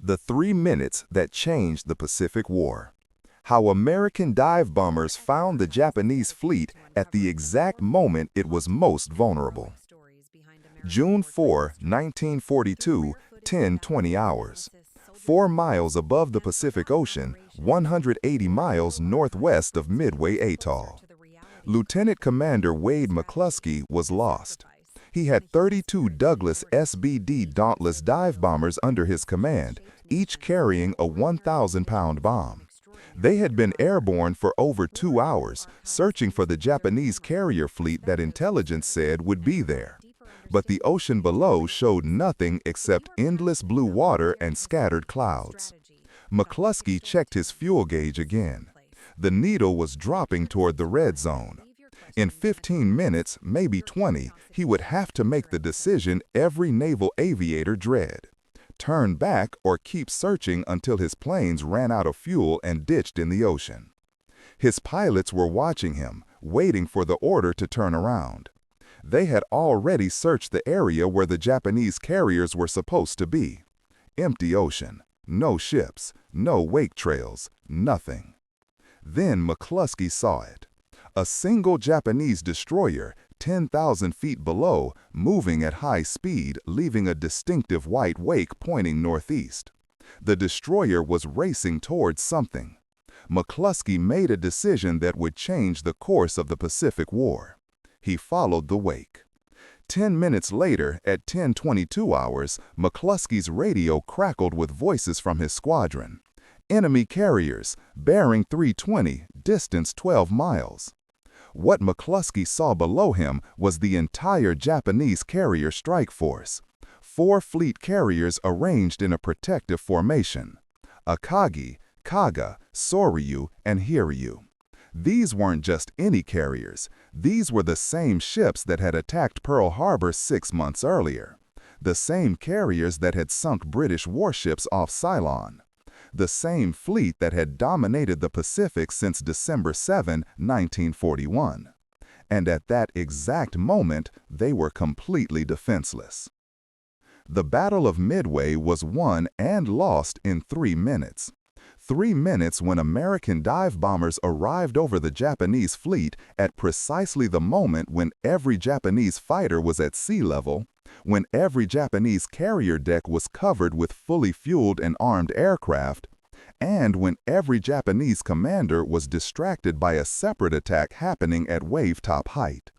The 3 minutes that changed the Pacific War. How American dive bombers found the Japanese fleet at the exact moment it was most vulnerable. June 4, 1942, 10:20 hours. 4 miles above the Pacific Ocean, 180 miles northwest of Midway Atoll. Lieutenant Commander Wade McClusky was lost. He had 32 Douglas SBD Dauntless dive bombers under his command, each carrying a 1,000-pound bomb. They had been airborne for over 2 hours, searching for the Japanese carrier fleet that intelligence said would be there. But the ocean below showed nothing except endless blue water and scattered clouds. McClusky checked his fuel gauge again. The needle was dropping toward the red zone. In 15 minutes, maybe 20, he would have to make the decision every naval aviator dread: turn back or keep searching until his planes ran out of fuel and ditched in the ocean. His pilots were watching him, waiting for the order to turn around. They had already searched the area where the Japanese carriers were supposed to be. Empty ocean, no ships, no wake trails, nothing. Then McClusky saw it. A single Japanese destroyer, 10,000 feet below, moving at high speed, leaving a distinctive white wake pointing northeast. The destroyer was racing towards something. McClusky made a decision that would change the course of the Pacific War. He followed the wake. 10 minutes later, at 10:22 hours, McClusky's radio crackled with voices from his squadron. Enemy carriers, bearing 320, distance 12 miles. What McClusky saw below him was the entire Japanese carrier strike force. 4 fleet carriers arranged in a protective formation: Akagi, Kaga, Soryu, and Hiryu. These weren't just any carriers. These were the same ships that had attacked Pearl Harbor 6 months earlier. The same carriers that had sunk British warships off Ceylon. The same fleet that had dominated the Pacific since December 7, 1941. And at that exact moment, they were completely defenseless. The Battle of Midway was won and lost in 3 minutes. 3 minutes when American dive bombers arrived over the Japanese fleet at precisely the moment when every Japanese fighter was at sea level, when every Japanese carrier deck was covered with fully fueled and armed aircraft, and when every Japanese commander was distracted by a separate attack happening at wave-top height.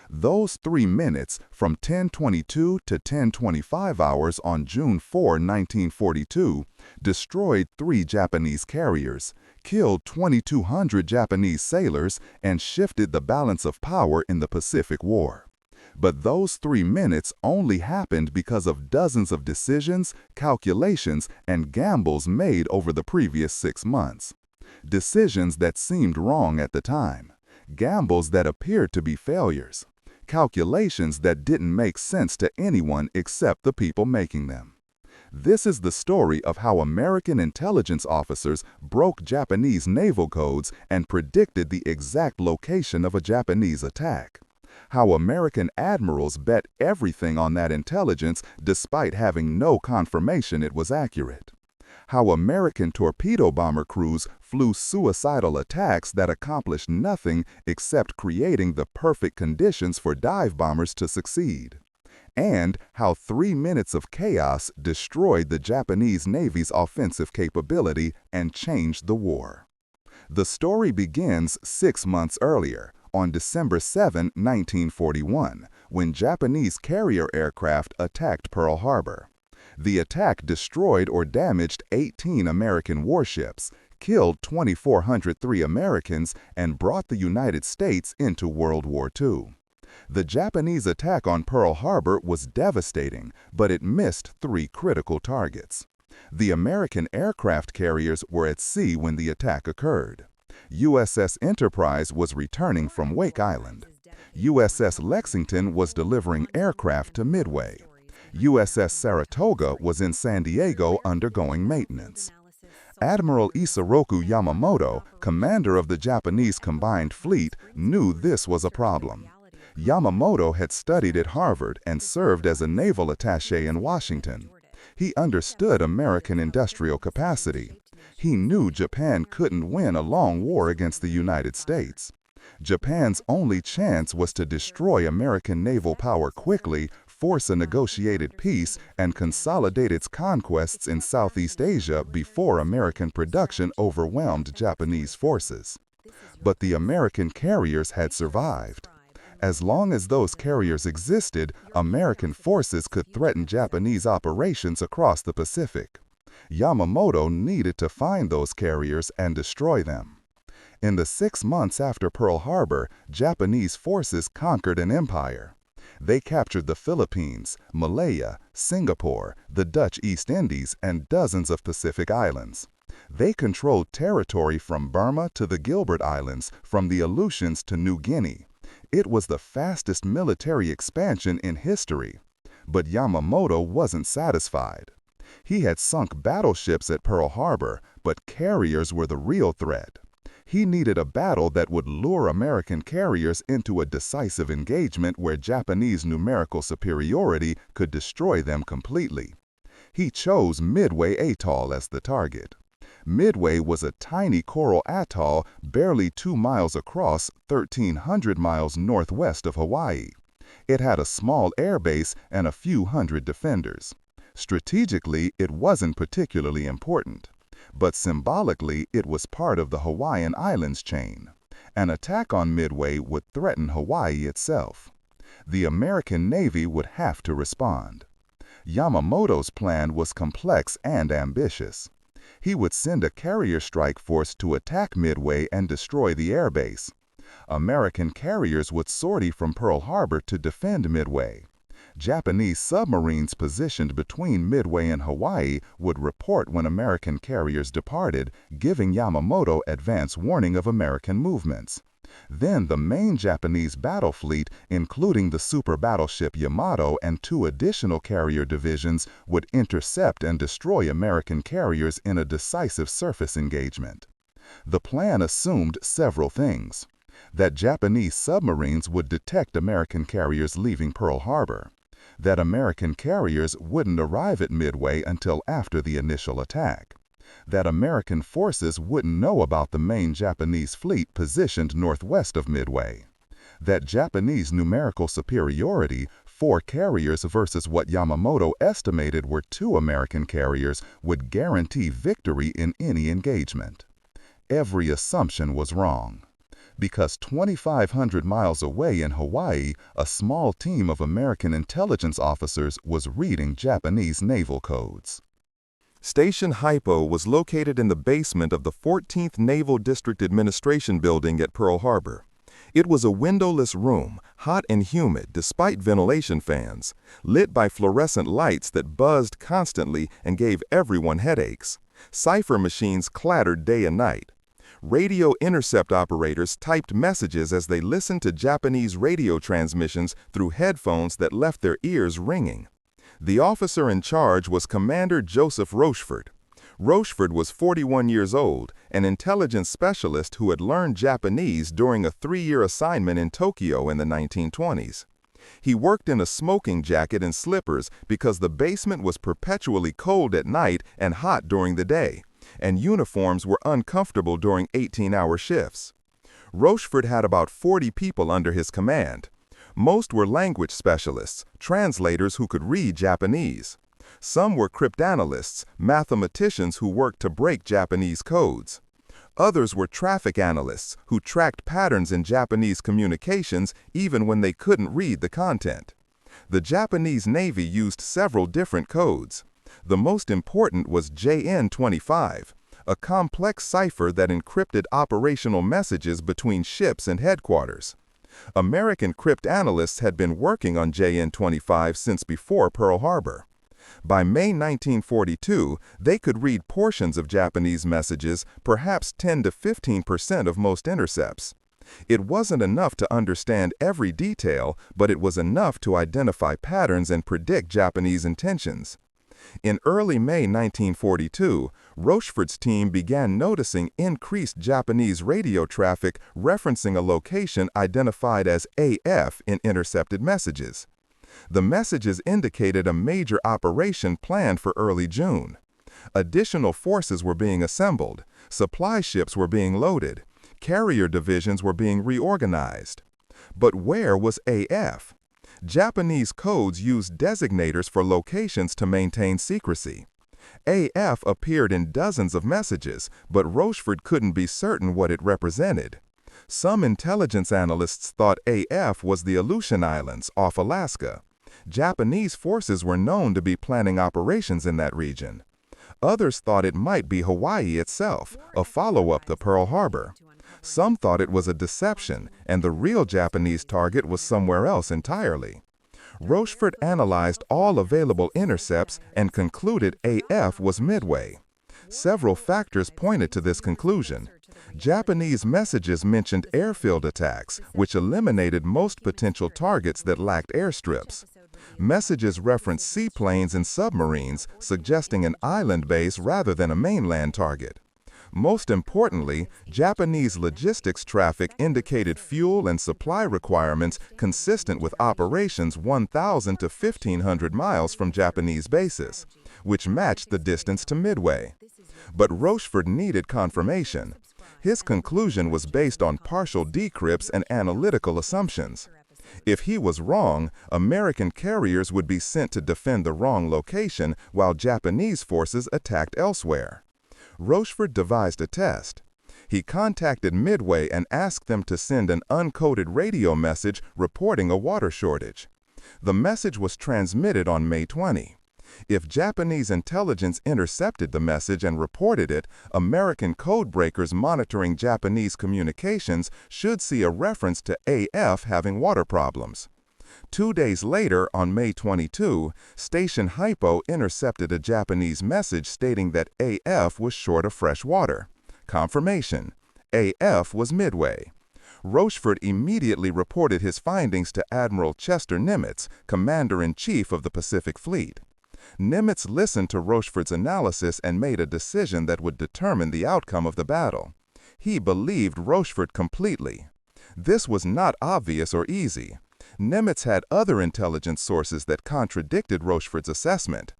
Those 3 minutes, from 10:22 to 10:25 hours on June 4, 1942, destroyed 3 Japanese carriers, killed 2,200 Japanese sailors, and shifted the balance of power in the Pacific War. But those 3 minutes only happened because of dozens of decisions, calculations, and gambles made over the previous 6 months. Decisions that seemed wrong at the time. Gambles that appeared to be failures. Calculations that didn't make sense to anyone except the people making them. This is the story of how American intelligence officers broke Japanese naval codes and predicted the exact location of a Japanese attack. How American admirals bet everything on that intelligence despite having no confirmation it was accurate. How American torpedo bomber crews flew suicidal attacks that accomplished nothing except creating the perfect conditions for dive bombers to succeed. And how 3 minutes of chaos destroyed the Japanese Navy's offensive capability and changed the war. The story begins 6 months earlier, on December 7, 1941, when Japanese carrier aircraft attacked Pearl Harbor. The attack destroyed or damaged 18 American warships, killed 2,403 Americans, and brought the United States into World War II. The Japanese attack on Pearl Harbor was devastating, but it missed 3 critical targets. The American aircraft carriers were at sea when the attack occurred. USS Enterprise was returning from Wake Island. USS Lexington was delivering aircraft to Midway. USS Saratoga was in San Diego undergoing maintenance. Admiral Isoroku Yamamoto, commander of the Japanese Combined Fleet, knew this was a problem. Yamamoto had studied at Harvard and served as a naval attaché in Washington. He understood American industrial capacity. He knew Japan couldn't win a long war against the United States. Japan's only chance was to destroy American naval power quickly, force a negotiated peace, and consolidate its conquests in Southeast Asia before American production overwhelmed Japanese forces. But the American carriers had survived. As long as those carriers existed, American forces could threaten Japanese operations across the Pacific. Yamamoto needed to find those carriers and destroy them. In the 6 months after Pearl Harbor, Japanese forces conquered an empire. They captured the Philippines, Malaya, Singapore, the Dutch East Indies, and dozens of Pacific islands. They controlled territory from Burma to the Gilbert Islands, from the Aleutians to New Guinea. It was the fastest military expansion in history. But Yamamoto wasn't satisfied. He had sunk battleships at Pearl Harbor, but carriers were the real threat. He needed a battle that would lure American carriers into a decisive engagement where Japanese numerical superiority could destroy them completely. He chose Midway Atoll as the target. Midway was a tiny coral atoll barely 2 miles across, 1,300 miles northwest of Hawaii. It had a small airbase and a few hundred defenders. Strategically, it wasn't particularly important. But symbolically, it was part of the Hawaiian Islands chain. An attack on Midway would threaten Hawaii itself. The American Navy would have to respond. Yamamoto's plan was complex and ambitious. He would send a carrier strike force to attack Midway and destroy the airbase. American carriers would sortie from Pearl Harbor to defend Midway. Japanese submarines positioned between Midway and Hawaii would report when American carriers departed, giving Yamamoto advance warning of American movements. Then the main Japanese battle fleet, including the super battleship Yamato and 2 additional carrier divisions, would intercept and destroy American carriers in a decisive surface engagement. The plan assumed several things: that Japanese submarines would detect American carriers leaving Pearl Harbor, that American carriers wouldn't arrive at Midway until after the initial attack, that American forces wouldn't know about the main Japanese fleet positioned northwest of Midway, that Japanese numerical superiority, 4 carriers versus what Yamamoto estimated were 2 American carriers, would guarantee victory in any engagement. Every assumption was wrong. Because 2,500 miles away in Hawaii, a small team of American intelligence officers was reading Japanese naval codes. Station HYPO was located in the basement of the 14th Naval District Administration Building at Pearl Harbor. It was a windowless room, hot and humid despite ventilation fans, lit by fluorescent lights that buzzed constantly and gave everyone headaches. Cipher machines clattered day and night. Radio intercept operators typed messages as they listened to Japanese radio transmissions through headphones that left their ears ringing. The officer in charge was Commander Joseph Rochefort. Rochefort was 41 years old, an intelligence specialist who had learned Japanese during a 3-year assignment in Tokyo in the 1920s. He worked in a smoking jacket and slippers because the basement was perpetually cold at night and hot during the day, and uniforms were uncomfortable during 18-hour shifts. Rochefort had about 40 people under his command. Most were language specialists, translators who could read Japanese. Some were cryptanalysts, mathematicians who worked to break Japanese codes. Others were traffic analysts who tracked patterns in Japanese communications even when they couldn't read the content. The Japanese Navy used several different codes. The most important was JN-25, a complex cipher that encrypted operational messages between ships and headquarters. American cryptanalysts had been working on JN-25 since before Pearl Harbor. By May 1942, they could read portions of Japanese messages, perhaps 10 to 15% of most intercepts. It wasn't enough to understand every detail, but it was enough to identify patterns and predict Japanese intentions. In early May 1942, Rochefort's team began noticing increased Japanese radio traffic referencing a location identified as AF in intercepted messages. The messages indicated a major operation planned for early June. Additional forces were being assembled, supply ships were being loaded, carrier divisions were being reorganized. But where was AF? Japanese codes used designators for locations to maintain secrecy. AF appeared in dozens of messages, but Rochefort couldn't be certain what it represented. Some intelligence analysts thought AF was the Aleutian Islands off Alaska. Japanese forces were known to be planning operations in that region. Others thought it might be Hawaii itself, a follow-up to Pearl Harbor. Some thought it was a deception, and the real Japanese target was somewhere else entirely. Rochefort analyzed all available intercepts and concluded AF was Midway. Several factors pointed to this conclusion. Japanese messages mentioned airfield attacks, which eliminated most potential targets that lacked airstrips. Messages referenced seaplanes and submarines, suggesting an island base rather than a mainland target. Most importantly, Japanese logistics traffic indicated fuel and supply requirements consistent with operations 1,000 to 1,500 miles from Japanese bases, which matched the distance to Midway. But Rochefort needed confirmation. His conclusion was based on partial decrypts and analytical assumptions. If he was wrong, American carriers would be sent to defend the wrong location while Japanese forces attacked elsewhere. Rochefort devised a test. He contacted Midway and asked them to send an uncoded radio message reporting a water shortage. The message was transmitted on May 20. If Japanese intelligence intercepted the message and reported it, American codebreakers monitoring Japanese communications should see a reference to AF having water problems. 2 days later, on May 22, Station HYPO intercepted a Japanese message stating that AF was short of fresh water. Confirmation: AF was Midway. Rochefort immediately reported his findings to Admiral Chester Nimitz, Commander-in-Chief of the Pacific Fleet. Nimitz listened to Rochefort's analysis and made a decision that would determine the outcome of the battle. He believed Rochefort completely. This was not obvious or easy. Nimitz had other intelligence sources that contradicted Rochefort's assessment.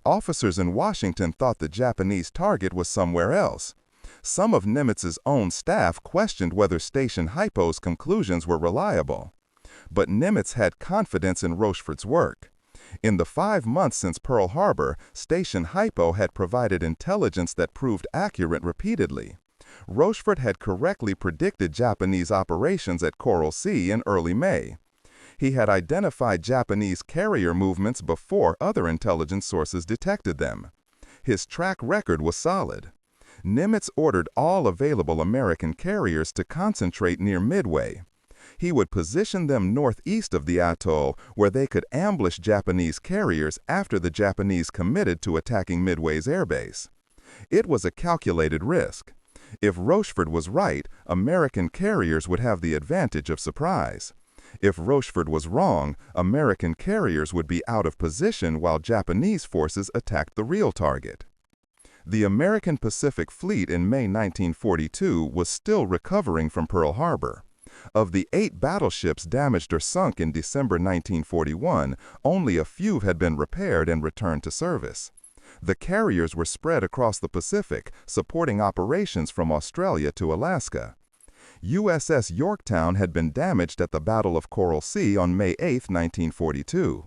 Officers in Washington thought the Japanese target was somewhere else. Some of Nimitz's own staff questioned whether Station HYPO's conclusions were reliable. But Nimitz had confidence in Rochefort's work. In the 5 months since Pearl Harbor, Station HYPO had provided intelligence that proved accurate repeatedly. Rochefort had correctly predicted Japanese operations at Coral Sea in early May. He had identified Japanese carrier movements before other intelligence sources detected them. His track record was solid. Nimitz ordered all available American carriers to concentrate near Midway. He would position them northeast of the atoll where they could ambush Japanese carriers after the Japanese committed to attacking Midway's airbase. It was a calculated risk. If Rochefort was right, American carriers would have the advantage of surprise. If Rochefort was wrong, American carriers would be out of position while Japanese forces attacked the real target. The American Pacific Fleet in May 1942 was still recovering from Pearl Harbor. Of the 8 battleships damaged or sunk in December 1941, only a few had been repaired and returned to service. The carriers were spread across the Pacific, supporting operations from Australia to Alaska. USS Yorktown had been damaged at the Battle of Coral Sea on May 8, 1942.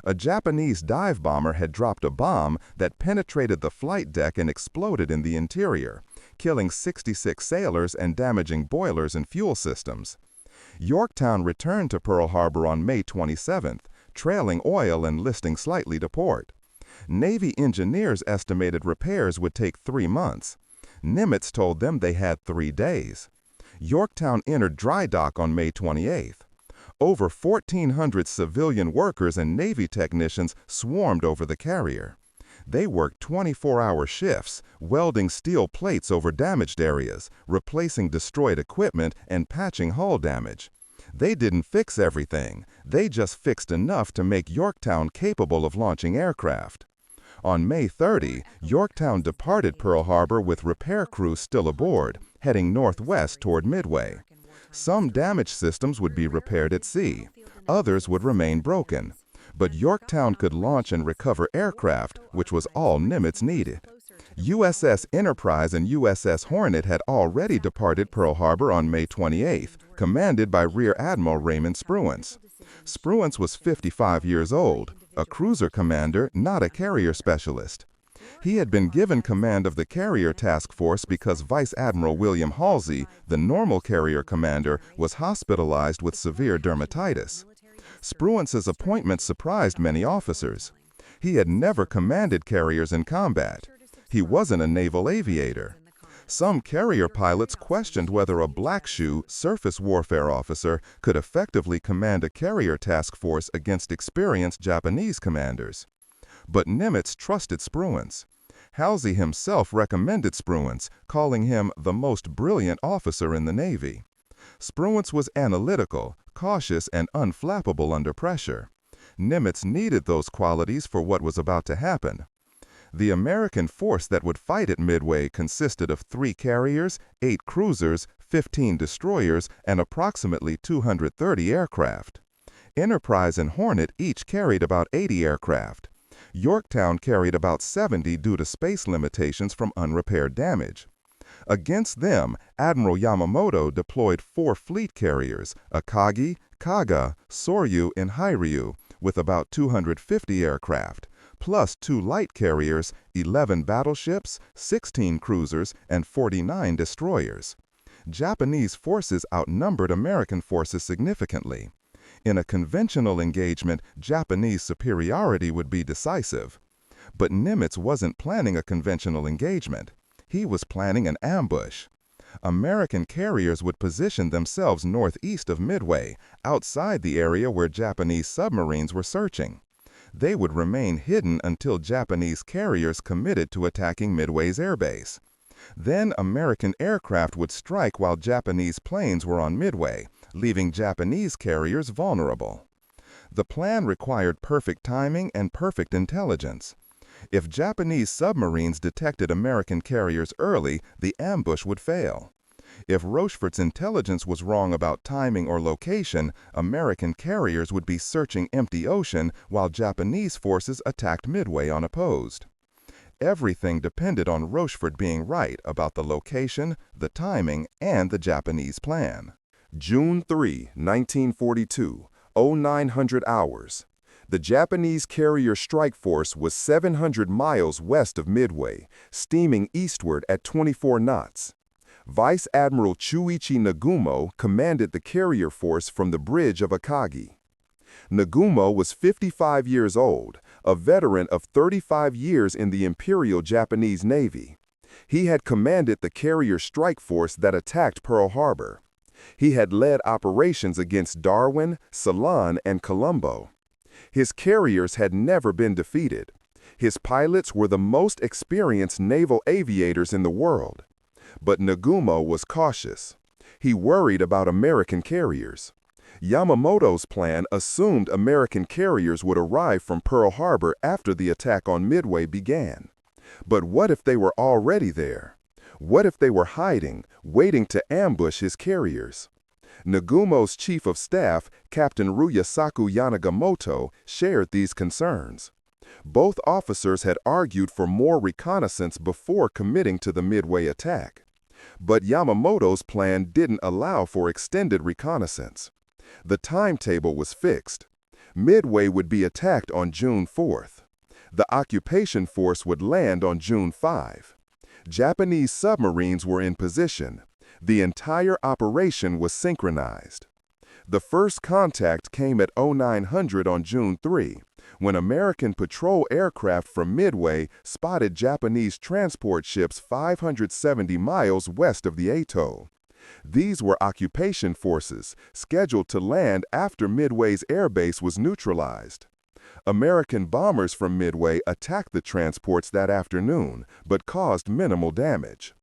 A Japanese dive bomber had dropped a bomb that penetrated the flight deck and exploded in the interior, killing 66 sailors and damaging boilers and fuel systems. Yorktown returned to Pearl Harbor on May 27th, trailing oil and listing slightly to port. Navy engineers estimated repairs would take 3 months. Nimitz told them they had 3 days. Yorktown entered dry dock on May 28th. Over 1,400 civilian workers and Navy technicians swarmed over the carrier. They worked 24-hour shifts, welding steel plates over damaged areas, replacing destroyed equipment, and patching hull damage. They didn't fix everything. They just fixed enough to make Yorktown capable of launching aircraft. On May 30, Yorktown departed Pearl Harbor with repair crews still aboard, heading northwest toward Midway. Some damaged systems would be repaired at sea. Others would remain broken. But Yorktown could launch and recover aircraft, which was all Nimitz needed. USS Enterprise and USS Hornet had already departed Pearl Harbor on May 28th, commanded by Rear Admiral Raymond Spruance. Spruance was 55 years old, a cruiser commander, not a carrier specialist. He had been given command of the carrier task force because Vice Admiral William Halsey, the normal carrier commander, was hospitalized with severe dermatitis. Spruance's appointment surprised many officers. He had never commanded carriers in combat. He wasn't a naval aviator. Some carrier pilots questioned whether a black-shoe surface warfare officer could effectively command a carrier task force against experienced Japanese commanders. But Nimitz trusted Spruance. Halsey himself recommended Spruance, calling him the most brilliant officer in the Navy. Spruance was analytical, cautious, and unflappable under pressure. Nimitz needed those qualities for what was about to happen. The American force that would fight at Midway consisted of 3 carriers, 8 cruisers, 15 destroyers, and approximately 230 aircraft. Enterprise and Hornet each carried about 80 aircraft. Yorktown carried about 70 due to space limitations from unrepaired damage. Against them, Admiral Yamamoto deployed 4 fleet carriers, Akagi, Kaga, Soryu, and Hairyu, with about 250 aircraft, plus 2 light carriers, 11 battleships, 16 cruisers, and 49 destroyers. Japanese forces outnumbered American forces significantly. In a conventional engagement, Japanese superiority would be decisive. But Nimitz wasn't planning a conventional engagement. He was planning an ambush. American carriers would position themselves northeast of Midway, outside the area where Japanese submarines were searching. They would remain hidden until Japanese carriers committed to attacking Midway's airbase. Then American aircraft would strike while Japanese planes were on Midway, leaving Japanese carriers vulnerable. The plan required perfect timing and perfect intelligence. If Japanese submarines detected American carriers early, the ambush would fail. If Rochefort's intelligence was wrong about timing or location, American carriers would be searching empty ocean while Japanese forces attacked Midway unopposed. Everything depended on Rochefort being right about the location, the timing, and the Japanese plan. June 3, 1942, 0900 hours. The Japanese carrier strike force was 700 miles west of Midway, steaming eastward at 24 knots. Vice Admiral Chuichi Nagumo commanded the carrier force from the bridge of Akagi. Nagumo was 55 years old, a veteran of 35 years in the Imperial Japanese Navy. He had commanded the carrier strike force that attacked Pearl Harbor. He had led operations against Darwin, Ceylon, and Colombo. His carriers had never been defeated. His pilots were the most experienced naval aviators in the world. But Nagumo was cautious. He worried about American carriers. Yamamoto's plan assumed American carriers would arrive from Pearl Harbor after the attack on Midway began. But what if they were already there? What if they were hiding, waiting to ambush his carriers? Nagumo's chief of staff, Captain Ruyasaku Yanagamoto, shared these concerns. Both officers had argued for more reconnaissance before committing to the Midway attack. But Yamamoto's plan didn't allow for extended reconnaissance. The timetable was fixed. Midway would be attacked on June 4th. The occupation force would land on June 5. Japanese submarines were in position. The entire operation was synchronized. The first contact came at 0900 on June 3, when American patrol aircraft from Midway spotted Japanese transport ships 570 miles west of the atoll. These were occupation forces, scheduled to land after Midway's airbase was neutralized. American bombers from Midway attacked the transports that afternoon, but caused minimal damage.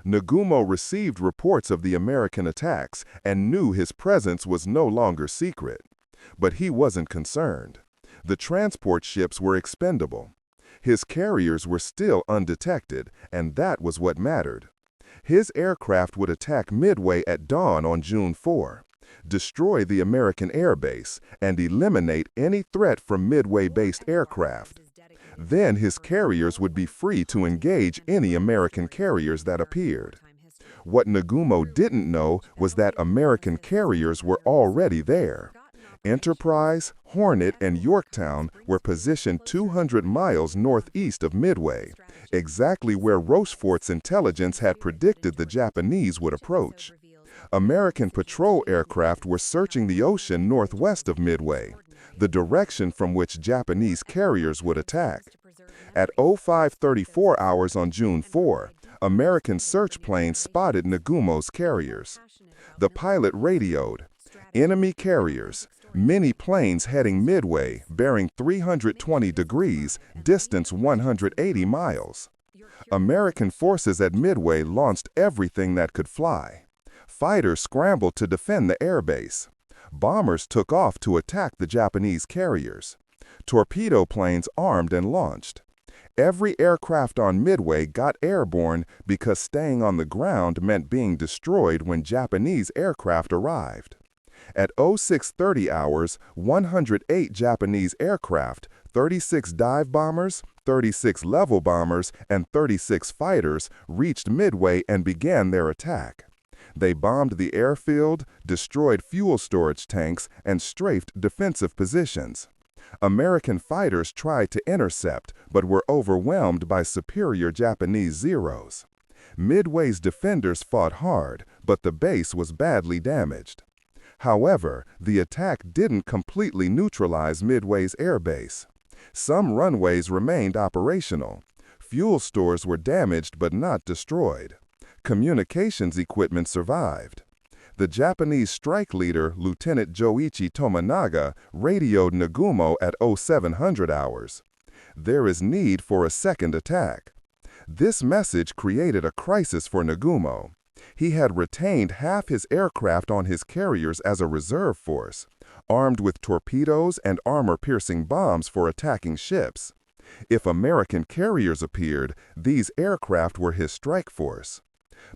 Nagumo received reports of the American attacks and knew his presence was no longer secret. But he wasn't concerned. The transport ships were expendable. His carriers were still undetected, and that was what mattered. His aircraft would attack Midway at dawn on June 4. destroy the American airbase, and eliminate any threat from Midway-based aircraft. Then his carriers would be free to engage any American carriers that appeared. What Nagumo didn't know was that American carriers were already there. Enterprise, Hornet, and Yorktown were positioned 200 miles northeast of Midway, exactly where Rochefort's intelligence had predicted the Japanese would approach. American patrol aircraft were searching the ocean northwest of Midway, the direction from which Japanese carriers would attack. At 05:34 hours on June 4, American search planes spotted Nagumo's carriers. The pilot radioed, "Enemy carriers, many planes heading Midway, bearing 320 degrees, distance 180 miles." American forces at Midway launched everything that could fly. Fighters scrambled to defend the airbase. Bombers took off to attack the Japanese carriers. Torpedo planes armed and launched. Every aircraft on Midway got airborne because staying on the ground meant being destroyed when Japanese aircraft arrived. At 06:30 hours, 108 Japanese aircraft, 36 dive bombers, 36 level bombers, and 36 fighters reached Midway and began their attack. They bombed the airfield, destroyed fuel storage tanks, and strafed defensive positions. American fighters tried to intercept, but were overwhelmed by superior Japanese Zeros. Midway's defenders fought hard, but the base was badly damaged. However, the attack didn't completely neutralize Midway's airbase. Some runways remained operational. Fuel stores were damaged but not destroyed. Communications equipment survived. The Japanese strike leader, Lieutenant Joichi Tominaga, radioed Nagumo at 0700 hours. "There is need for a second attack." This message created a crisis for Nagumo. He had retained half his aircraft on his carriers as a reserve force, armed with torpedoes and armor-piercing bombs for attacking ships. If American carriers appeared, these aircraft were his strike force.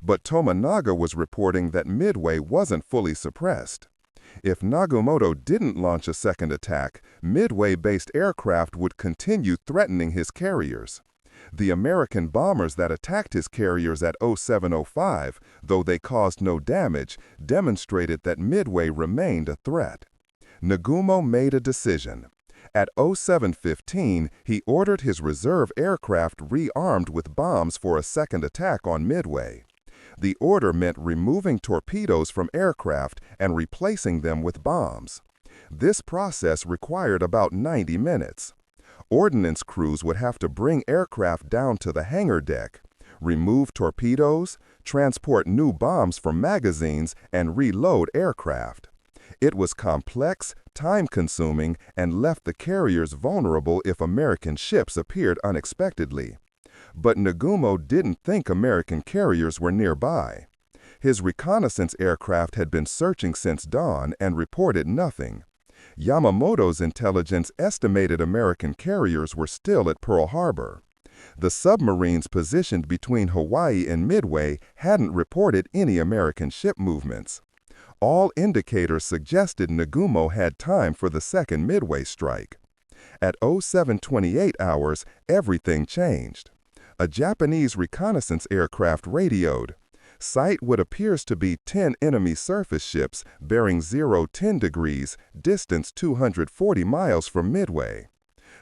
But Tominaga was reporting that Midway wasn't fully suppressed. If Nagumo didn't launch a second attack, Midway-based aircraft would continue threatening his carriers. The American bombers that attacked his carriers at 07:05, though they caused no damage, demonstrated that Midway remained a threat. Nagumo made a decision. At 07:15, he ordered his reserve aircraft rearmed with bombs for a second attack on Midway. The order meant removing torpedoes from aircraft and replacing them with bombs. This process required about 90 minutes. Ordnance crews would have to bring aircraft down to the hangar deck, remove torpedoes, transport new bombs from magazines, and reload aircraft. It was complex, time-consuming, and left the carriers vulnerable if American ships appeared unexpectedly. But Nagumo didn't think American carriers were nearby. His reconnaissance aircraft had been searching since dawn and reported nothing. Yamamoto's intelligence estimated American carriers were still at Pearl Harbor. The submarines positioned between Hawaii and Midway hadn't reported any American ship movements. All indicators suggested Nagumo had time for the second Midway strike. At 07:28 hours, everything changed. A Japanese reconnaissance aircraft radioed, "Sight what appears to be 10 enemy surface ships bearing 0-10 degrees, distance 240 miles from Midway."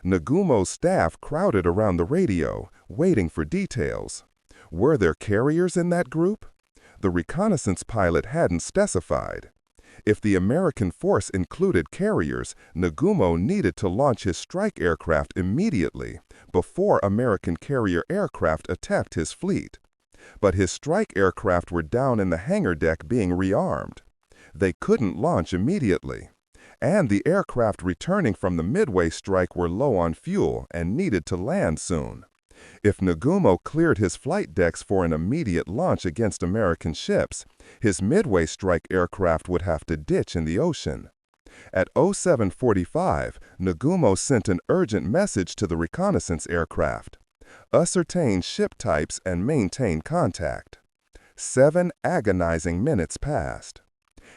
Nagumo's staff crowded around the radio, waiting for details. Were there carriers in that group? The reconnaissance pilot hadn't specified. If the American force included carriers, Nagumo needed to launch his strike aircraft immediately, before American carrier aircraft attacked his fleet. But his strike aircraft were down in the hangar deck being rearmed. They couldn't launch immediately. And the aircraft returning from the Midway strike were low on fuel and needed to land soon. If Nagumo cleared his flight decks for an immediate launch against American ships, his Midway strike aircraft would have to ditch in the ocean. At 07:45, Nagumo sent an urgent message to the reconnaissance aircraft. "Ascertain ship types and maintain contact." 7 agonizing minutes passed.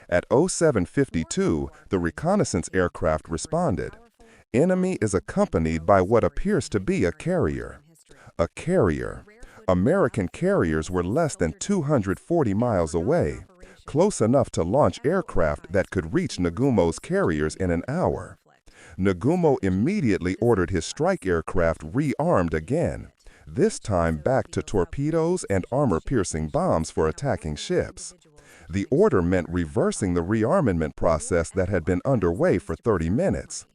At 07:52, the reconnaissance aircraft responded. Enemy is accompanied by what appears to be a carrier. A carrier. American carriers were less than 240 miles away, close enough to launch aircraft that could reach Nagumo's carriers in an hour. Nagumo immediately ordered his strike aircraft rearmed again, this time back to torpedoes and armor-piercing bombs for attacking ships. The order meant reversing the rearmament process that had been underway for 30 minutes.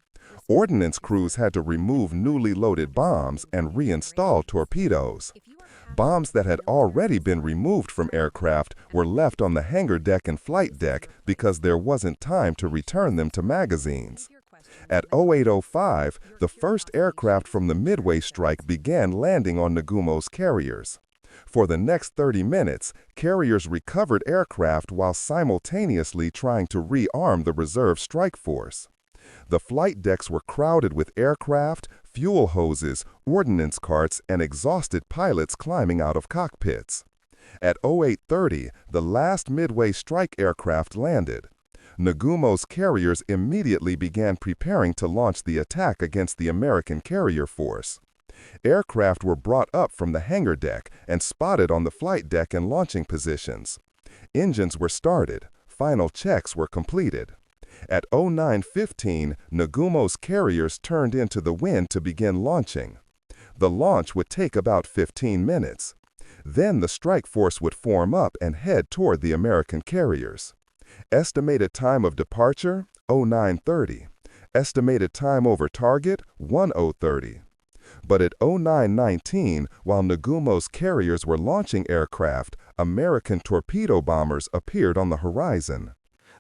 Ordnance crews had to remove newly loaded bombs and reinstall torpedoes. Bombs that had already been removed from aircraft were left on the hangar deck and flight deck because there wasn't time to return them to magazines. At 08:05, the first aircraft from the Midway strike began landing on Nagumo's carriers. For the next 30 minutes, carriers recovered aircraft while simultaneously trying to rearm the reserve strike force. The flight decks were crowded with aircraft, fuel hoses, ordnance carts, and exhausted pilots climbing out of cockpits. At 08:30, the last Midway strike aircraft landed. Nagumo's carriers immediately began preparing to launch the attack against the American carrier force. Aircraft were brought up from the hangar deck and spotted on the flight deck and launching positions. Engines were started. Final checks were completed. At 09:15, Nagumo's carriers turned into the wind to begin launching. The launch would take about 15 minutes. Then the strike force would form up and head toward the American carriers. Estimated time of departure, 09:30. Estimated time over target, 10:30. But at 09:19, while Nagumo's carriers were launching aircraft, American torpedo bombers appeared on the horizon.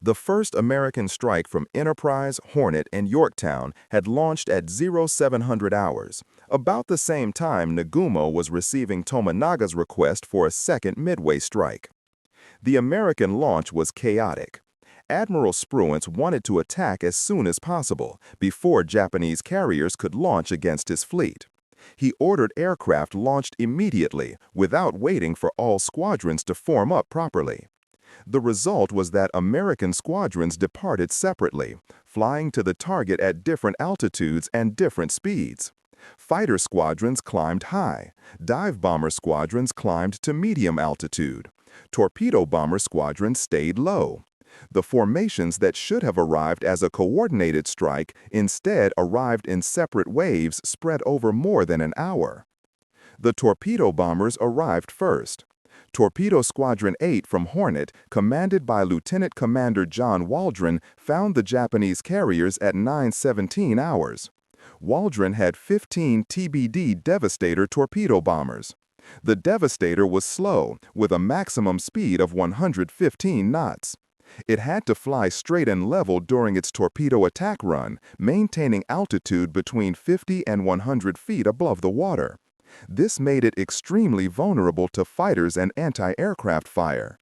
The first American strike from Enterprise, Hornet, and Yorktown had launched at 0700 hours, about the same time Nagumo was receiving Tomonaga's request for a second Midway strike. The American launch was chaotic. Admiral Spruance wanted to attack as soon as possible, before Japanese carriers could launch against his fleet. He ordered aircraft launched immediately, without waiting for all squadrons to form up properly. The result was that American squadrons departed separately, flying to the target at different altitudes and different speeds. Fighter squadrons climbed high. Dive bomber squadrons climbed to medium altitude. Torpedo bomber squadrons stayed low. The formations that should have arrived as a coordinated strike instead arrived in separate waves spread over more than an hour. The torpedo bombers arrived first. Torpedo Squadron 8 from Hornet, commanded by Lieutenant Commander John Waldron, found the Japanese carriers at 9:17 hours. Waldron had 15 TBD Devastator torpedo bombers. The Devastator was slow, with a maximum speed of 115 knots. It had to fly straight and level during its torpedo attack run, maintaining altitude between 50 and 100 feet above the water. This made it extremely vulnerable to fighters and anti-aircraft fire.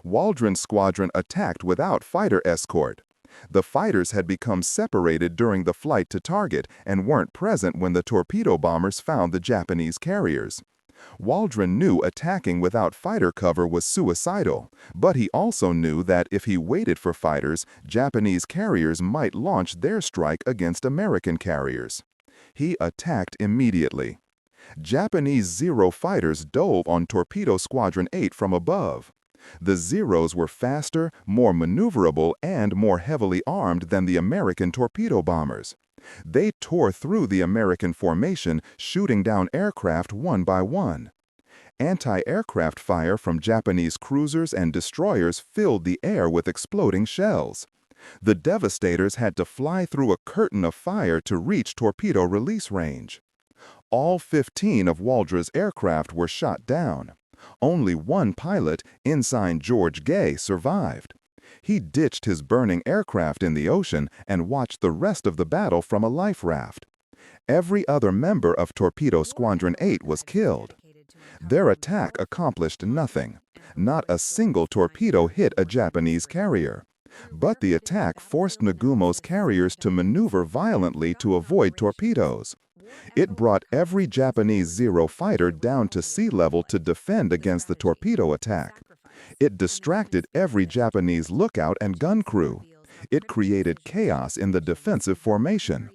Waldron's squadron attacked without fighter escort. The fighters had become separated during the flight to target and weren't present when the torpedo bombers found the Japanese carriers. Waldron knew attacking without fighter cover was suicidal, but he also knew that if he waited for fighters, Japanese carriers might launch their strike against American carriers. He attacked immediately. Japanese Zero fighters dove on Torpedo Squadron 8 from above. The Zeros were faster, more maneuverable, and more heavily armed than the American torpedo bombers. They tore through the American formation, shooting down aircraft one by one. Anti-aircraft fire from Japanese cruisers and destroyers filled the air with exploding shells. The Devastators had to fly through a curtain of fire to reach torpedo release range. All 15 of Waldron's aircraft were shot down. Only one pilot, Ensign George Gay, survived. He ditched his burning aircraft in the ocean and watched the rest of the battle from a life raft. Every other member of Torpedo Squadron 8 was killed. Their attack accomplished nothing. Not a single torpedo hit a Japanese carrier. But the attack forced Nagumo's carriers to maneuver violently to avoid torpedoes. It brought every Japanese Zero fighter down to sea level to defend against the torpedo attack. It distracted every Japanese lookout and gun crew. It created chaos in the defensive formation.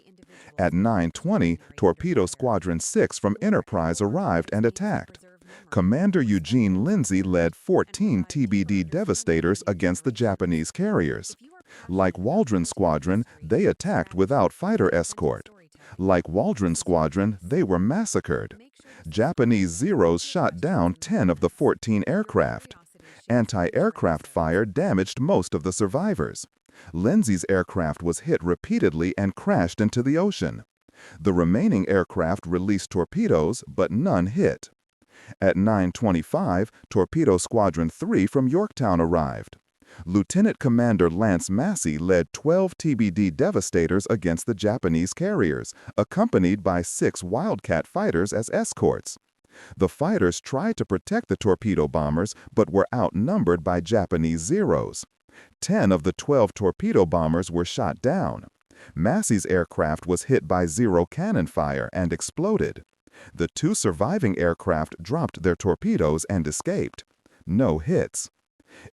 At 9:20, Torpedo Squadron 6 from Enterprise arrived and attacked. Commander Eugene Lindsay led 14 TBD Devastators against the Japanese carriers. Like Waldron Squadron, they attacked without fighter escort. Like Waldron Squadron, they were massacred. Japanese Zeros shot down 10 of the 14 aircraft. Anti-aircraft fire damaged most of the survivors. Lindsay's aircraft was hit repeatedly and crashed into the ocean. The remaining aircraft released torpedoes, but none hit. At 9:25, Torpedo Squadron 3 from Yorktown arrived. Lieutenant Commander Lance Massey led 12 TBD Devastators against the Japanese carriers, accompanied by 6 Wildcat fighters as escorts. The fighters tried to protect the torpedo bombers, but were outnumbered by Japanese Zeros. 10 of the 12 torpedo bombers were shot down. Massey's aircraft was hit by Zero cannon fire and exploded. The 2 surviving aircraft dropped their torpedoes and escaped. No hits.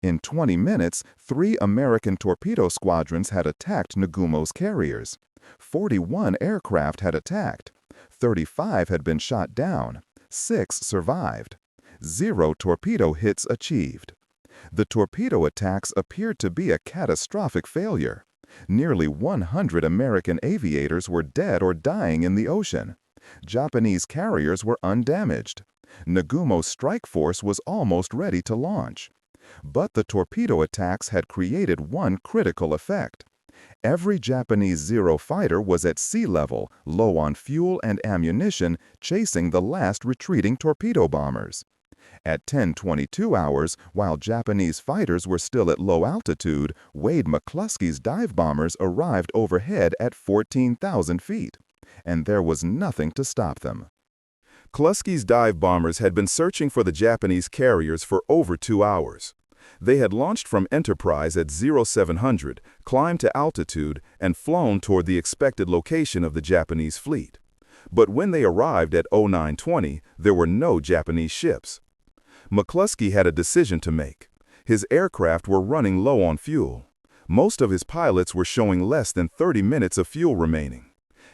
In 20 minutes, 3 American torpedo squadrons had attacked Nagumo's carriers. 41 aircraft had attacked. 35 had been shot down. 6 survived. 0 torpedo hits achieved. The torpedo attacks appeared to be a catastrophic failure. Nearly 100 American aviators were dead or dying in the ocean. Japanese carriers were undamaged. Nagumo's strike force was almost ready to launch. But the torpedo attacks had created one critical effect. Every Japanese Zero fighter was at sea level, low on fuel and ammunition, chasing the last retreating torpedo bombers. At 10:22 hours, while Japanese fighters were still at low altitude, Wade McClusky's dive bombers arrived overhead at 14,000 feet, and there was nothing to stop them. McClusky's dive bombers had been searching for the Japanese carriers for over 2 hours. They had launched from Enterprise at 0700, climbed to altitude, and flown toward the expected location of the Japanese fleet. But when they arrived at 0920, there were no Japanese ships. McClusky had a decision to make. His aircraft were running low on fuel. Most of his pilots were showing less than 30 minutes of fuel remaining.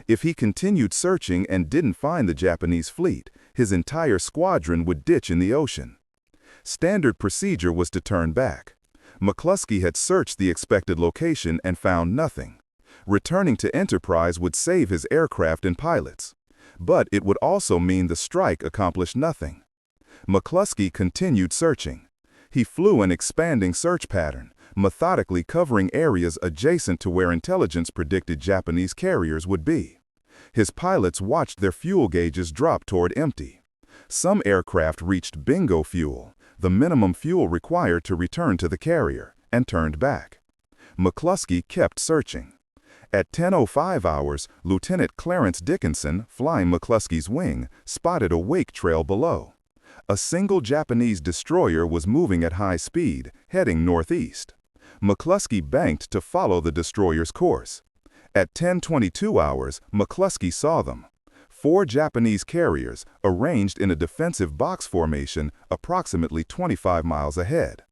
If he continued searching and didn't find the Japanese fleet, his entire squadron would ditch in the ocean. Standard procedure was to turn back. McClusky had searched the expected location and found nothing. Returning to Enterprise would save his aircraft and pilots. But it would also mean the strike accomplished nothing. McClusky continued searching. He flew an expanding search pattern, methodically covering areas adjacent to where intelligence predicted Japanese carriers would be. His pilots watched their fuel gauges drop toward empty. Some aircraft reached bingo fuel, the minimum fuel required to return to the carrier, and turned back. McClusky kept searching. At 10:05 hours, Lieutenant Clarence Dickinson, flying McClusky's wing, spotted a wake trail below. A single Japanese destroyer was moving at high speed, heading northeast. McClusky banked to follow the destroyer's course. At 10:22 hours, McClusky saw them. 4 Japanese carriers, arranged in a defensive box formation approximately 25 miles ahead.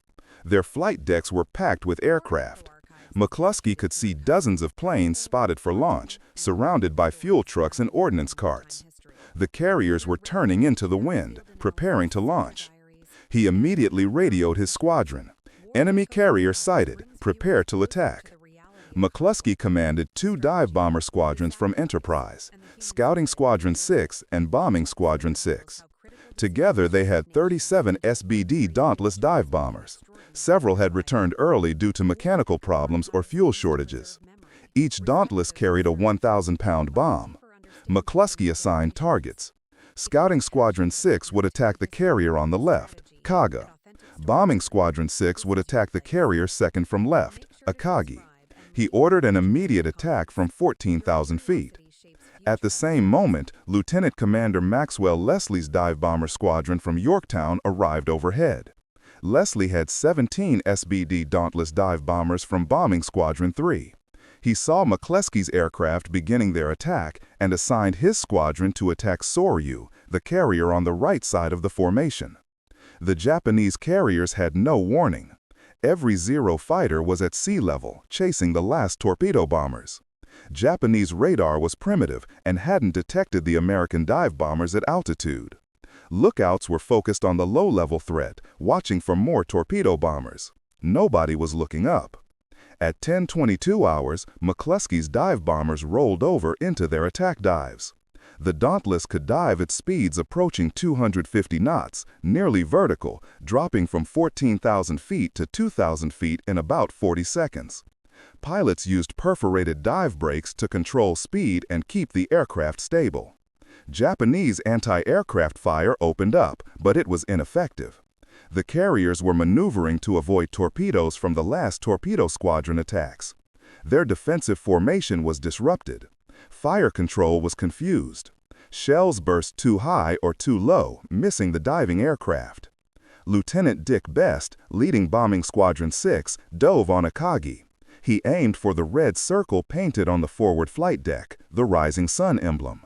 Their flight decks were packed with aircraft. McClusky could see dozens of planes spotted for launch, surrounded by fuel trucks and ordnance carts. The carriers were turning into the wind, preparing to launch. He immediately radioed his squadron. Enemy carrier sighted, prepare to attack. McClusky commanded 2 dive bomber squadrons from Enterprise, Scouting Squadron 6 and Bombing Squadron 6. Together they had 37 SBD Dauntless dive bombers. Several had returned early due to mechanical problems or fuel shortages. Each Dauntless carried a 1,000-pound bomb. McClusky assigned targets. Scouting Squadron 6 would attack the carrier on the left, Kaga. Bombing Squadron 6 would attack the carrier second from left, Akagi. He ordered an immediate attack from 14,000 feet. At the same moment, Lieutenant Commander Maxwell Leslie's dive bomber squadron from Yorktown arrived overhead. Leslie had 17 SBD Dauntless dive bombers from Bombing Squadron 3. He saw McClusky's aircraft beginning their attack and assigned his squadron to attack Soryu, the carrier on the right side of the formation. The Japanese carriers had no warning. Every Zero fighter was at sea level, chasing the last torpedo bombers. Japanese radar was primitive and hadn't detected the American dive bombers at altitude. Lookouts were focused on the low-level threat, watching for more torpedo bombers. Nobody was looking up. At 10:22 hours, McClusky's dive bombers rolled over into their attack dives. The Dauntless could dive at speeds approaching 250 knots, nearly vertical, dropping from 14,000 feet to 2,000 feet in about 40 seconds. Pilots used perforated dive brakes to control speed and keep the aircraft stable. Japanese anti-aircraft fire opened up, but it was ineffective. The carriers were maneuvering to avoid torpedoes from the last torpedo squadron attacks. Their defensive formation was disrupted. Fire control was confused. Shells burst too high or too low, missing the diving aircraft. Lieutenant Dick Best, leading Bombing Squadron 6, dove on Akagi. He aimed for the red circle painted on the forward flight deck, the rising sun emblem.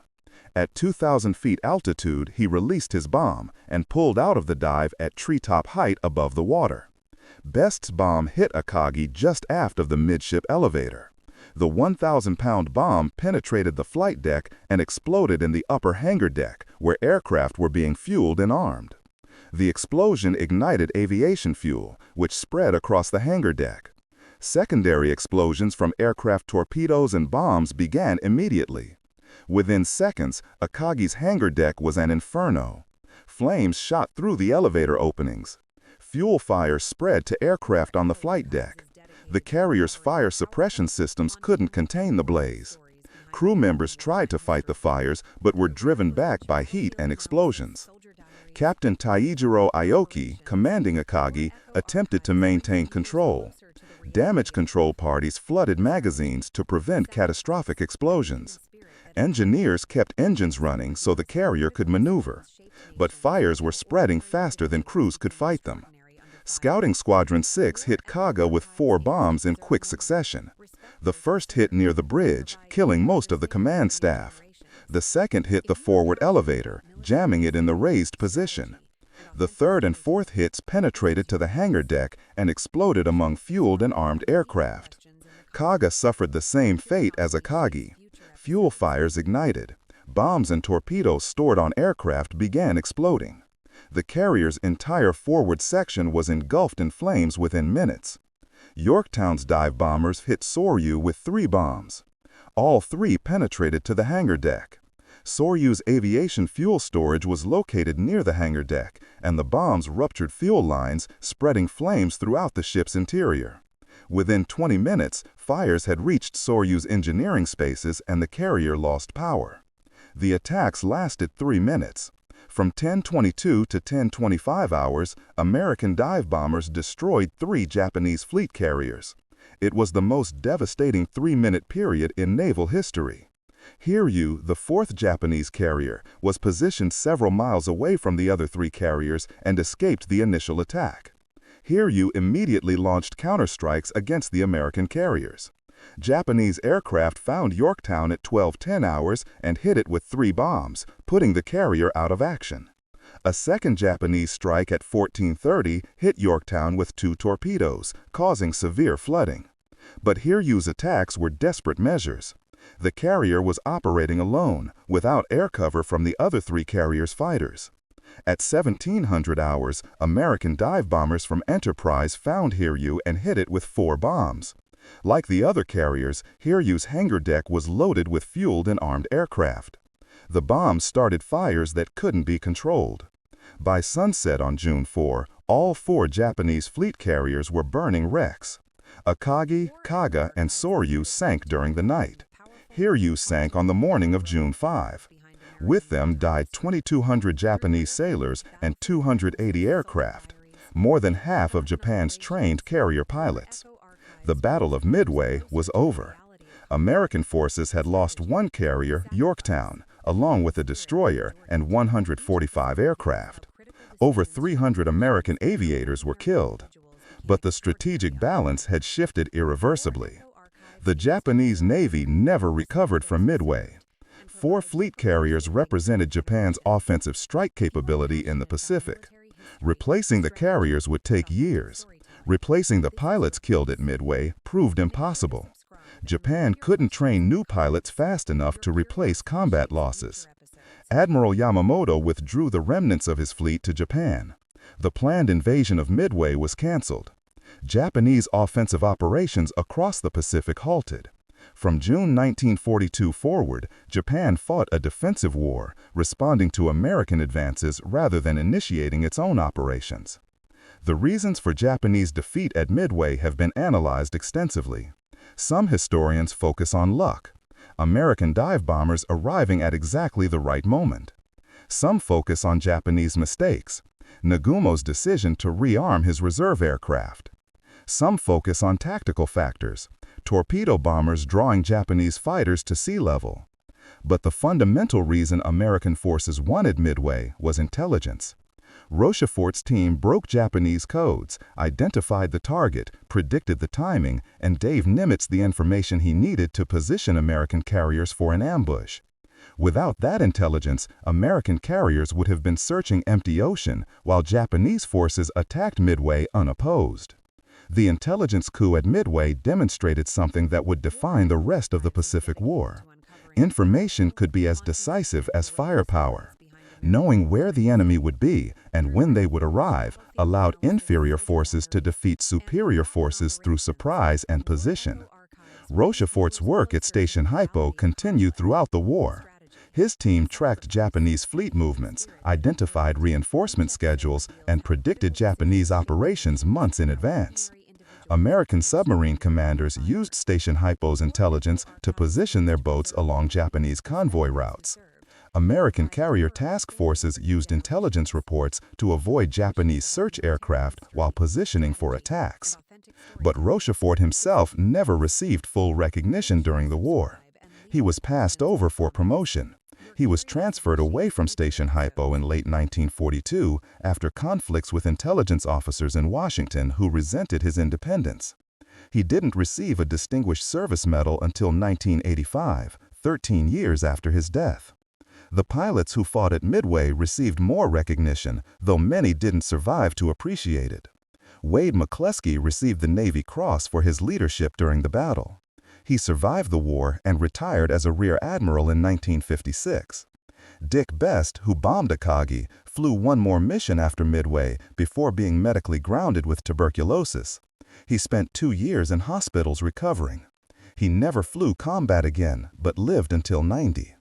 At 2,000 feet altitude, he released his bomb and pulled out of the dive at treetop height above the water. Best's bomb hit Akagi just aft of the midship elevator. The 1,000-pound bomb penetrated the flight deck and exploded in the upper hangar deck, where aircraft were being fueled and armed. The explosion ignited aviation fuel, which spread across the hangar deck. Secondary explosions from aircraft torpedoes and bombs began immediately. Within seconds, Akagi's hangar deck was an inferno. Flames shot through the elevator openings. Fuel fire spread to aircraft on the flight deck. The carrier's fire suppression systems couldn't contain the blaze. Crew members tried to fight the fires, but were driven back by heat and explosions. Captain Taijiro Aoki, commanding Akagi, attempted to maintain control. Damage control parties flooded magazines to prevent catastrophic explosions. Engineers kept engines running so the carrier could maneuver. But fires were spreading faster than crews could fight them. Scouting Squadron 6 hit Kaga with 4 bombs in quick succession. The first hit near the bridge, killing most of the command staff. The second hit the forward elevator, jamming it in the raised position. The third and fourth hits penetrated to the hangar deck and exploded among fueled and armed aircraft. Kaga suffered the same fate as Akagi. Fuel fires ignited. Bombs and torpedoes stored on aircraft began exploding. The carrier's entire forward section was engulfed in flames within minutes. Yorktown's dive bombers hit Soryu with 3 bombs. All 3 penetrated to the hangar deck. Soryu's aviation fuel storage was located near the hangar deck, and the bombs ruptured fuel lines, spreading flames throughout the ship's interior. Within 20 minutes, fires had reached Soryu's engineering spaces and the carrier lost power. The attacks lasted 3 minutes. From 10:22 to 10:25 hours, American dive bombers destroyed 3 Japanese fleet carriers. It was the most devastating 3-minute period in naval history. Hiryu, the 4th Japanese carrier, was positioned several miles away from the other 3 carriers and escaped the initial attack. Hiryu immediately launched counterstrikes against the American carriers. Japanese aircraft found Yorktown at 12:10 hours and hit it with 3 bombs, putting the carrier out of action. A second Japanese strike at 14:30 hit Yorktown with 2 torpedoes, causing severe flooding. But Hiryu's attacks were desperate measures. The carrier was operating alone, without air cover from the other 3 carriers' fighters. At 1700 hours, American dive bombers from Enterprise found Hiryu and hit it with 4 bombs. Like the other carriers, Hiryu's hangar deck was loaded with fueled and armed aircraft. The bombs started fires that couldn't be controlled. By sunset on June 4, all 4 Japanese fleet carriers were burning wrecks. Akagi, Kaga, and Soryu sank during the night. Hiryu sank on the morning of June 5. With them died 2,200 Japanese sailors and 280 aircraft, more than half of Japan's trained carrier pilots. The Battle of Midway was over. American forces had lost 1 carrier, Yorktown, along with a destroyer and 145 aircraft. Over 300 American aviators were killed. But the strategic balance had shifted irreversibly. The Japanese Navy never recovered from Midway. 4 fleet carriers represented Japan's offensive strike capability in the Pacific. Replacing the carriers would take years. Replacing the pilots killed at Midway proved impossible. Japan couldn't train new pilots fast enough to replace combat losses. Admiral Yamamoto withdrew the remnants of his fleet to Japan. The planned invasion of Midway was canceled. Japanese offensive operations across the Pacific halted. From June 1942 forward, Japan fought a defensive war, responding to American advances rather than initiating its own operations. The reasons for Japanese defeat at Midway have been analyzed extensively. Some historians focus on luck, American dive bombers arriving at exactly the right moment. Some focus on Japanese mistakes, Nagumo's decision to rearm his reserve aircraft. Some focus on tactical factors, torpedo bombers drawing Japanese fighters to sea level. But the fundamental reason American forces wanted Midway was intelligence. Rochefort's team broke Japanese codes, identified the target, predicted the timing, and gave Nimitz the information he needed to position American carriers for an ambush. Without that intelligence, American carriers would have been searching empty ocean while Japanese forces attacked Midway unopposed. The intelligence coup at Midway demonstrated something that would define the rest of the Pacific War. Information could be as decisive as firepower. Knowing where the enemy would be and when they would arrive allowed inferior forces to defeat superior forces through surprise and position. Rochefort's work at Station HYPO continued throughout the war. His team tracked Japanese fleet movements, identified reinforcement schedules, and predicted Japanese operations months in advance. American submarine commanders used Station HYPO's intelligence to position their boats along Japanese convoy routes. American carrier task forces used intelligence reports to avoid Japanese search aircraft while positioning for attacks. But Rochefort himself never received full recognition during the war. He was passed over for promotion. He was transferred away from Station HYPO in late 1942 after conflicts with intelligence officers in Washington who resented his independence. He didn't receive a Distinguished Service Medal until 1985, 13 years after his death. The pilots who fought at Midway received more recognition, though many didn't survive to appreciate it. Wade McClusky received the Navy Cross for his leadership during the battle. He survived the war and retired as a Rear Admiral in 1956. Dick Best, who bombed Akagi, flew one more mission after Midway before being medically grounded with tuberculosis. He spent 2 years in hospitals recovering. He never flew combat again, but lived until 90.